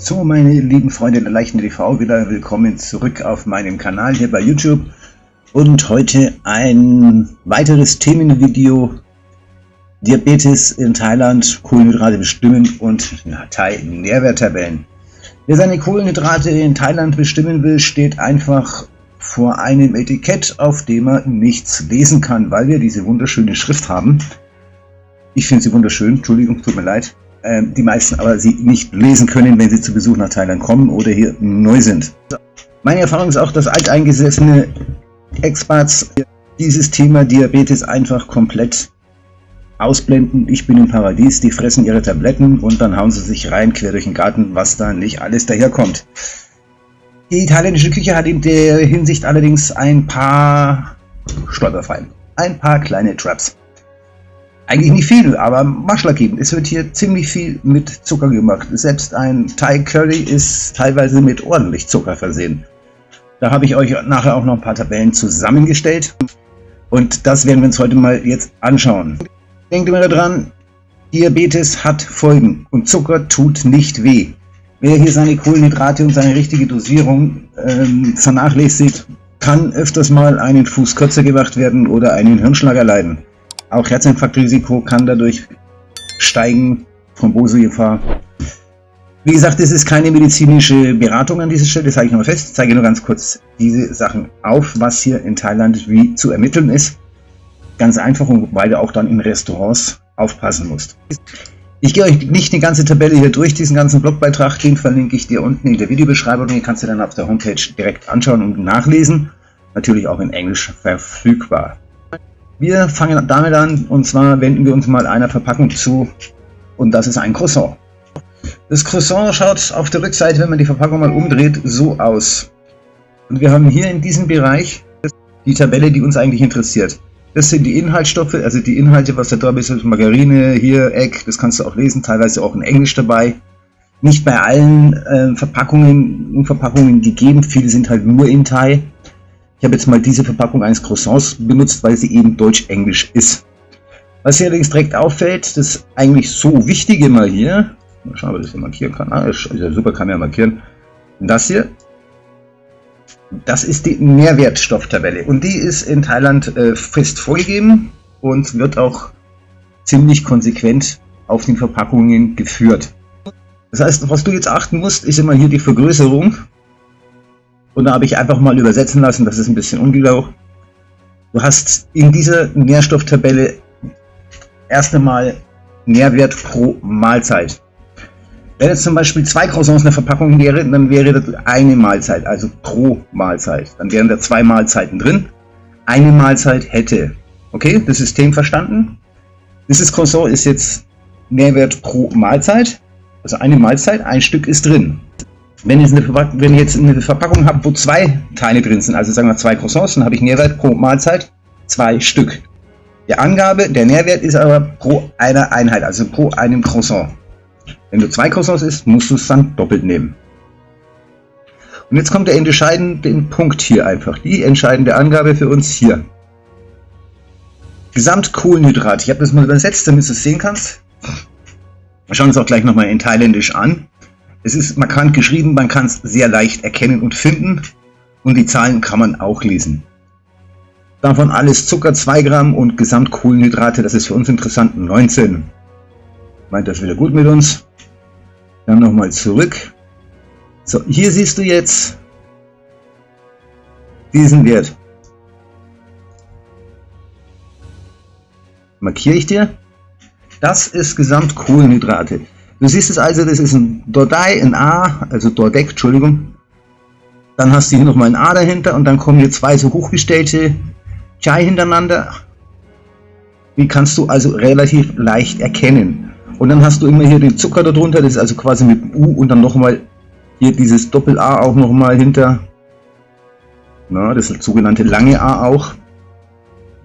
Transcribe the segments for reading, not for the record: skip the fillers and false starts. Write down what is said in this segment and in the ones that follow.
So, meine lieben Freunde der leichten TV, wieder willkommen zurück auf meinem Kanal hier bei YouTube. Und heute ein weiteres Themenvideo: Diabetes in Thailand, Kohlenhydrate bestimmen und Thai-Nährwerttabellen. Wer seine Kohlenhydrate in Thailand bestimmen will, steht einfach vor einem Etikett, auf dem er nichts lesen kann, weil wir diese wunderschöne Schrift haben. Ich finde sie wunderschön, Entschuldigung, tut mir leid. Die meisten aber sie nicht lesen können, wenn sie zu Besuch nach Thailand kommen oder hier neu sind. Meine Erfahrung ist auch, dass alteingesessene Expats dieses Thema Diabetes einfach komplett ausblenden. Ich bin im Paradies, die fressen ihre Tabletten und dann hauen sie sich rein, quer durch den Garten, was da nicht alles daherkommt. Die thailändische Küche hat in der Hinsicht allerdings ein paar Stolperfallen, ein paar kleine Traps. Eigentlich nicht viel, aber maßschlaggebend. Es wird hier ziemlich viel mit Zucker gemacht. Selbst ein Thai Curry ist teilweise mit ordentlich Zucker versehen. Da habe ich euch nachher auch noch ein paar Tabellen zusammengestellt. Und das werden wir uns heute mal jetzt anschauen. Denkt immer daran, Diabetes hat Folgen und Zucker tut nicht weh. Wer hier seine Kohlenhydrate und seine richtige Dosierung vernachlässigt, kann öfters mal einen Fuß kürzer gemacht werden oder einen Hirnschlag erleiden. Auch Herzinfarktrisiko kann dadurch steigen, Thrombosegefahr. Wie gesagt, es ist keine medizinische Beratung an dieser Stelle, das sage ich nochmal fest. Ich zeige nur ganz kurz diese Sachen auf, was hier in Thailand wie zu ermitteln ist. Ganz einfach, und weil du auch dann in Restaurants aufpassen musst. Ich gehe euch nicht die ganze Tabelle hier durch, diesen ganzen Blogbeitrag, den verlinke ich dir unten in der Videobeschreibung. Den kannst du dann auf der Homepage direkt anschauen und nachlesen. Natürlich auch in Englisch verfügbar. Wir fangen damit an, und zwar wenden wir uns mal einer Verpackung zu, und das ist ein Croissant. Das Croissant schaut auf der Rückseite, wenn man die Verpackung mal umdreht, so aus. Und wir haben hier in diesem Bereich die Tabelle, die uns eigentlich interessiert. Das sind die Inhaltsstoffe, also die Inhalte, was da drauf ist, Margarine, hier, Egg, das kannst du auch lesen, teilweise auch in Englisch dabei. Nicht bei allen Verpackungen gegeben, viele sind halt nur in Thai. Ich habe jetzt mal diese Verpackung eines Croissants benutzt, weil sie eben deutsch-englisch ist. Was hier allerdings direkt auffällt, das eigentlich so Wichtige mal hier, mal schauen, ob ich das hier markieren kann, ist ja super, kann man ja markieren, das hier, das ist die Nährwertstofftabelle und die ist in Thailand fest vorgegeben und wird auch ziemlich konsequent auf den Verpackungen geführt. Das heißt, was du jetzt achten musst, ist immer hier die Vergrößerung. Und da habe ich einfach mal übersetzen lassen, das ist ein bisschen ungenau. Du hast in dieser Nährstofftabelle erst einmal Nährwert pro Mahlzeit. Wenn jetzt zum Beispiel 2 Croissants in der Verpackung wäre, dann wäre das eine Mahlzeit, also pro Mahlzeit. Dann wären da 2 Mahlzeiten drin. Eine Mahlzeit hätte. Okay, das System verstanden? Dieses Croissant ist jetzt Nährwert pro Mahlzeit. Also eine Mahlzeit, ein Stück ist drin. Wenn ich jetzt eine Verpackung habe, wo 2 Teile drin sind, also sagen wir 2 Croissants, dann habe ich Nährwert pro Mahlzeit 2 Stück. Die Angabe, der Nährwert ist aber pro einer Einheit, also pro einem Croissant. Wenn du 2 Croissants isst, musst du es dann doppelt nehmen. Und jetzt kommt der entscheidende Punkt hier einfach, die entscheidende Angabe für uns hier. Gesamtkohlenhydrat, ich habe das mal übersetzt, damit du es sehen kannst. Wir schauen uns auch gleich nochmal in Thailändisch an. Es ist markant geschrieben, man kann es sehr leicht erkennen und finden und die Zahlen kann man auch lesen. Davon alles Zucker 2 Gramm und Gesamtkohlenhydrate, das ist für uns interessant, 19. Meint das wieder gut mit uns. Dann nochmal zurück. So, hier siehst du jetzt diesen Wert. Markiere ich dir. Das ist Gesamtkohlenhydrate. Du siehst es also, das ist ein Dordai, ein A, also Dordek, Entschuldigung. Dann hast du hier nochmal ein A dahinter und dann kommen hier 2 so hochgestellte Chai hintereinander. Die kannst du also relativ leicht erkennen. Und dann hast du immer hier den Zucker darunter, das ist also quasi mit U und dann nochmal hier dieses Doppel-A auch nochmal hinter. Na, das ist das sogenannte lange A auch.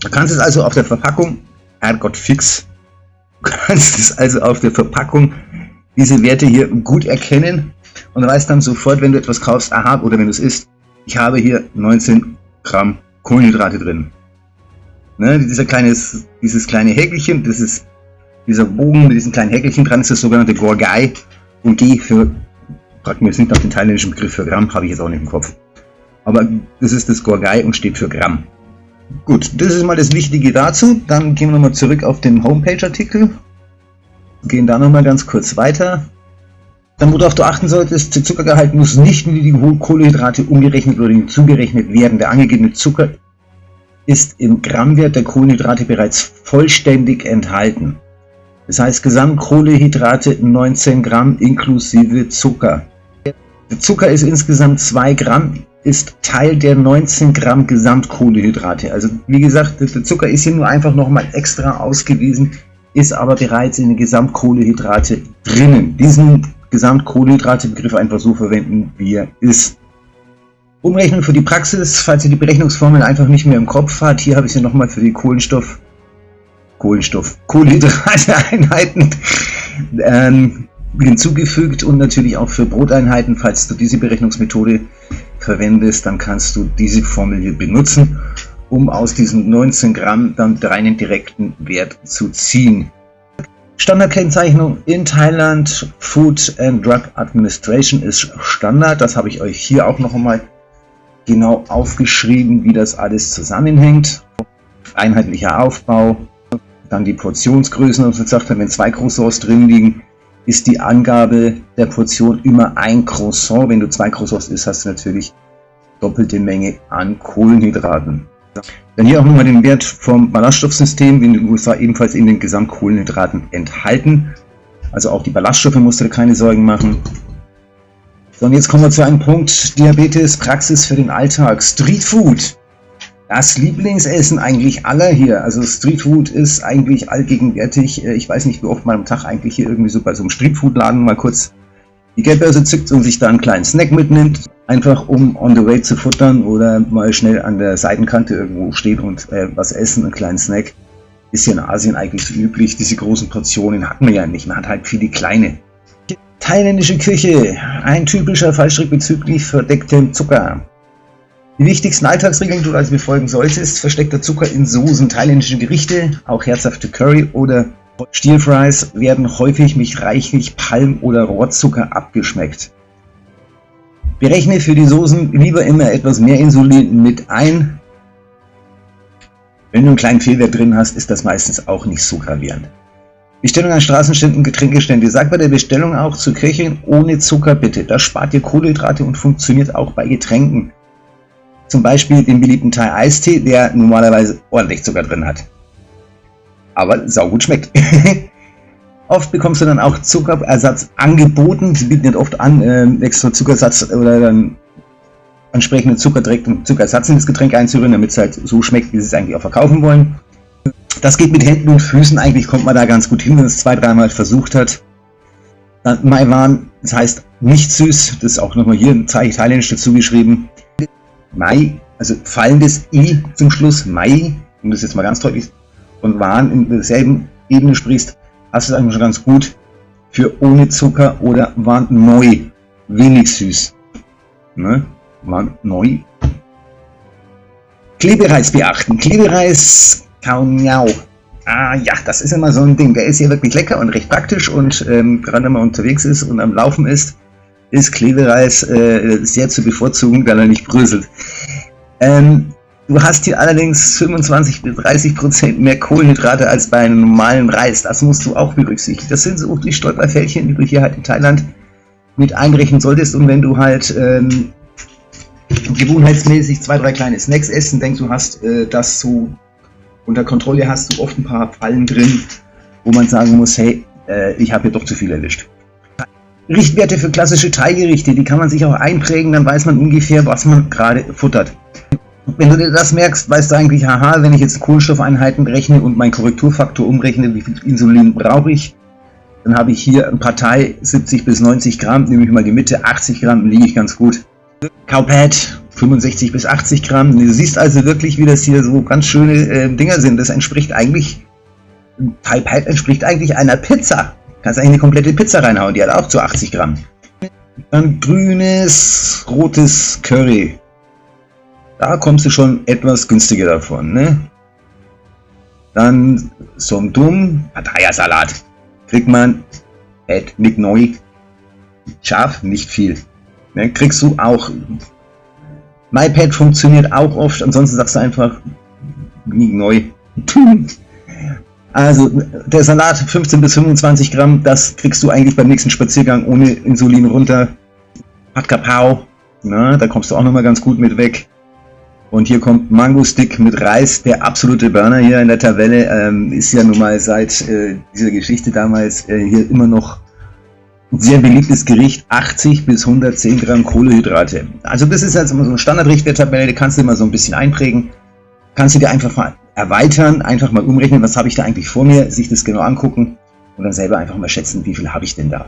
Du kannst es also auf der Verpackung, Herrgott fix, du kannst es also auf der Verpackung diese Werte hier gut erkennen und weißt dann sofort, wenn du etwas kaufst, aha, oder wenn du es isst, ich habe hier 19 Gramm Kohlenhydrate drin. Ne, dieses kleine Häkelchen, das ist dieser Bogen mit diesen kleinen Häkelchen dran, ist das sogenannte Gorgai und G für Fragt mir jetzt nicht nach den thailändischen Begriff für Gramm, habe ich jetzt auch nicht im Kopf. Aber das ist das Gorgai und steht für Gramm. Gut, das ist mal das Wichtige dazu. Dann gehen wir nochmal zurück auf den Homepage-Artikel. Gehen da nochmal ganz kurz weiter. Dann, worauf du achten solltest, der Zuckergehalt muss nicht in die Kohlenhydrate umgerechnet oder zugerechnet werden. Der angegebene Zucker ist im Grammwert der Kohlenhydrate bereits vollständig enthalten. Das heißt, Gesamtkohlenhydrate 19 Gramm inklusive Zucker. Der Zucker ist insgesamt 2 Gramm, ist Teil der 19 Gramm Gesamtkohlenhydrate. Also wie gesagt, der Zucker ist hier nur einfach nochmal extra ausgewiesen, ist aber bereits in den Gesamtkohlenhydrate drinnen. Diesen Gesamtkohlenhydrate-Begriff einfach so verwenden, wie er ist. Umrechnung für die Praxis, falls ihr die Berechnungsformel einfach nicht mehr im Kopf habt, hier habe ich sie nochmal für die Kohlenhydrate-Einheiten hinzugefügt und natürlich auch für Broteinheiten. Falls du diese Berechnungsmethode verwendest, dann kannst du diese Formel hier benutzen, um aus diesen 19 Gramm dann einen direkten Wert zu ziehen. Standardkennzeichnung in Thailand, Food and Drug Administration ist Standard. Das habe ich euch hier auch noch einmal genau aufgeschrieben, wie das alles zusammenhängt. Einheitlicher Aufbau, dann die Portionsgrößen, und so gesagt, wenn 2 Croissants drin liegen, ist die Angabe der Portion immer ein Croissant. Wenn du 2 Croissants isst, hast du natürlich doppelte Menge an Kohlenhydraten. Dann hier auch nochmal den Wert vom Ballaststoffsystem, in den USA ebenfalls in den Gesamtkohlenhydraten enthalten. Also auch die Ballaststoffe musst du dir keine Sorgen machen. So, und jetzt kommen wir zu einem Punkt: Diabetes, Praxis für den Alltag, Streetfood. Das Lieblingsessen eigentlich aller hier. Also Streetfood ist eigentlich allgegenwärtig. Ich weiß nicht, wie oft man am Tag eigentlich hier irgendwie so bei so einem Streetfood-Laden mal kurz die Geldbörse zückt und sich da einen kleinen Snack mitnimmt. Einfach um on the way zu futtern oder mal schnell an der Seitenkante irgendwo steht und was essen, einen kleinen Snack. Ist hier in Asien eigentlich so üblich. Diese großen Portionen hat man ja nicht. Man hat halt viele kleine. Thailändische Küche. Ein typischer Fallstrick bezüglich verdecktem Zucker. Die wichtigsten Alltagsregeln, die du also befolgen solltest: versteckter Zucker in Soßen. Thailändische Gerichte, auch herzhafte Curry oder Stir-Fries, werden häufig mit reichlich Palm- oder Rohrzucker abgeschmeckt. Berechne für die Soßen lieber immer etwas mehr Insulin mit ein. Wenn du einen kleinen Fehlwert drin hast, ist das meistens auch nicht so gravierend. Bestellung an Straßenständen, Getränkestände. Sag bei der Bestellung auch zu Köchin: ohne Zucker bitte. Das spart dir Kohlenhydrate und funktioniert auch bei Getränken. Zum Beispiel den beliebten Thai-Eistee, der normalerweise ordentlich Zucker drin hat. Aber saugut schmeckt. Oft bekommst du dann auch Zuckerersatz angeboten. Sie bieten nicht oft an, extra Zuckersatz oder dann entsprechenden Zucker direkt im Zuckersatz in das Getränk einzurühren, damit es halt so schmeckt, wie sie es eigentlich auch verkaufen wollen. Das geht mit Händen und Füßen, eigentlich kommt man da ganz gut hin, wenn es 2-3 Mal versucht hat. Dann Maiwan, das heißt nicht süß, das ist auch nochmal hier ein Thailändisch dazu geschrieben. Mai, also fallendes I zum Schluss, Mai, um das jetzt mal ganz deutlich, und Wan in derselben Ebene sprichst, hast du es eigentlich schon ganz gut für ohne Zucker oder Wan Neu, wenig süß. Ne? Wan Neu. Klebereis beachten. Klebereis, Kauniau. Ah ja, das ist immer so ein Ding. Der ist hier wirklich lecker und recht praktisch, und gerade wenn man unterwegs ist und am Laufen ist Klebereis sehr zu bevorzugen, weil er nicht bröselt. Du hast hier allerdings 25-30% mehr Kohlenhydrate als bei einem normalen Reis. Das musst du auch berücksichtigen. Das sind so die Stolperfältchen, die du hier halt in Thailand mit einrechnen solltest. Und wenn du halt gewohnheitsmäßig 2-3 kleine Snacks isst und denkst, du hast das so unter Kontrolle, hast du oft ein paar Fallen drin, wo man sagen muss, hey, ich habe hier doch zu viel erwischt. Richtwerte für klassische Thai-Gerichte, die kann man sich auch einprägen, dann weiß man ungefähr, was man gerade futtert. Wenn du dir das merkst, weißt du eigentlich, haha, wenn ich jetzt Kohlenstoffeinheiten rechne und meinen Korrekturfaktor umrechne, wie viel Insulin brauche ich, dann habe ich hier ein paar Thai 70 bis 90 Gramm, nehme ich mal die Mitte, 80 Gramm liege ich ganz gut. Cowpad 65 bis 80 Gramm, du siehst also wirklich, wie das hier so ganz schöne Dinger sind. Das entspricht eigentlich, Thai Pad entspricht eigentlich einer Pizza. Kannst eigentlich eine komplette Pizza reinhauen, die hat auch zu 80 Gramm. Dann grünes, rotes Curry. Da kommst du schon etwas günstiger davon, ne? Dann Som Dum, Papaya-Salat. Kriegt man at Nick Neu Scharf, nicht viel. Ne, kriegst du auch. MyPad funktioniert auch oft, ansonsten sagst du einfach nie neu. Also der Salat 15 bis 25 Gramm, das kriegst du eigentlich beim nächsten Spaziergang ohne Insulin runter. Hat Kapau, na, da kommst du auch nochmal ganz gut mit weg. Und hier kommt Mango Stick mit Reis, der absolute Burner hier in der Tabelle. Ist ja nun mal seit dieser Geschichte damals hier immer noch ein sehr beliebtes Gericht. 80 bis 110 Gramm Kohlenhydrate. Also das ist jetzt immer so ein Standardrichtwerttabelle, die kannst du immer so ein bisschen einprägen. Kannst du dir einfach mal erweitern, einfach mal umrechnen, was habe ich da eigentlich vor mir, sich das genau angucken und dann selber einfach mal schätzen, wie viel habe ich denn da.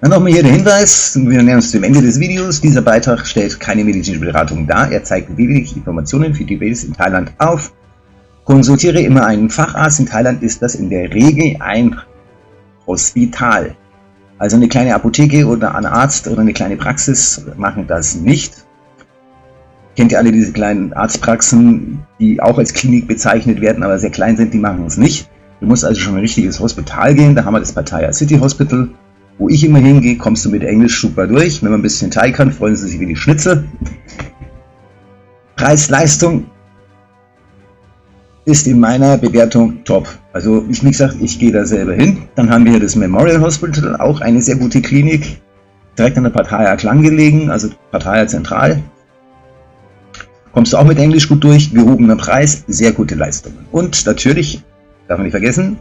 Dann nochmal hier der Hinweis, wir nähern uns dem Ende des Videos. Dieser Beitrag stellt keine medizinische Beratung dar, er zeigt lediglich Informationen für Diabetes in Thailand auf. Konsultiere immer einen Facharzt, in Thailand ist das in der Regel ein Hospital. Also eine kleine Apotheke oder ein Arzt oder eine kleine Praxis machen das nicht. Kennt ihr alle diese kleinen Arztpraxen, die auch als Klinik bezeichnet werden, aber sehr klein sind, die machen es nicht. Du musst also schon ein richtiges Hospital gehen, da haben wir das Pattaya City Hospital. Wo ich immer hingehe, kommst du mit Englisch super durch. Wenn man ein bisschen Thai kann, freuen sie sich wie die Schnitzel. Preis-Leistung ist in meiner Bewertung top. Also wie gesagt, ich gehe da selber hin. Dann haben wir hier das Memorial Hospital, auch eine sehr gute Klinik. Direkt an der Pattaya Klang gelegen, also Pattaya Zentral. Kommst du auch mit Englisch gut durch, gehobener Preis, sehr gute Leistung. Und natürlich, darf man nicht vergessen,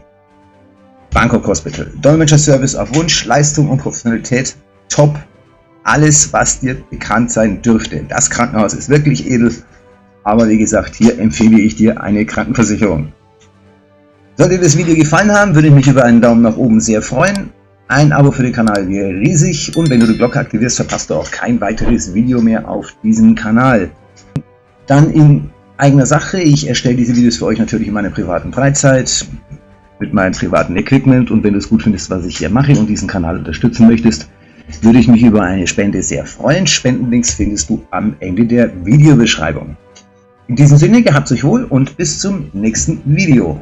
Bangkok Hospital. Dolmetscher-Service auf Wunsch, Leistung und Professionalität top. Alles, was dir bekannt sein dürfte. Das Krankenhaus ist wirklich edel. Aber wie gesagt, hier empfehle ich dir eine Krankenversicherung. Sollte dir das Video gefallen haben, würde ich mich über einen Daumen nach oben sehr freuen. Ein Abo für den Kanal wäre riesig. Und wenn du die Glocke aktivierst, verpasst du auch kein weiteres Video mehr auf diesem Kanal. Dann in eigener Sache. Ich erstelle diese Videos für euch natürlich in meiner privaten Freizeit. Mit meinem privaten Equipment, und wenn du es gut findest, was ich hier mache und diesen Kanal unterstützen möchtest, würde ich mich über eine Spende sehr freuen. Spendenlinks findest du am Ende der Videobeschreibung. In diesem Sinne, gehabt euch wohl und bis zum nächsten Video.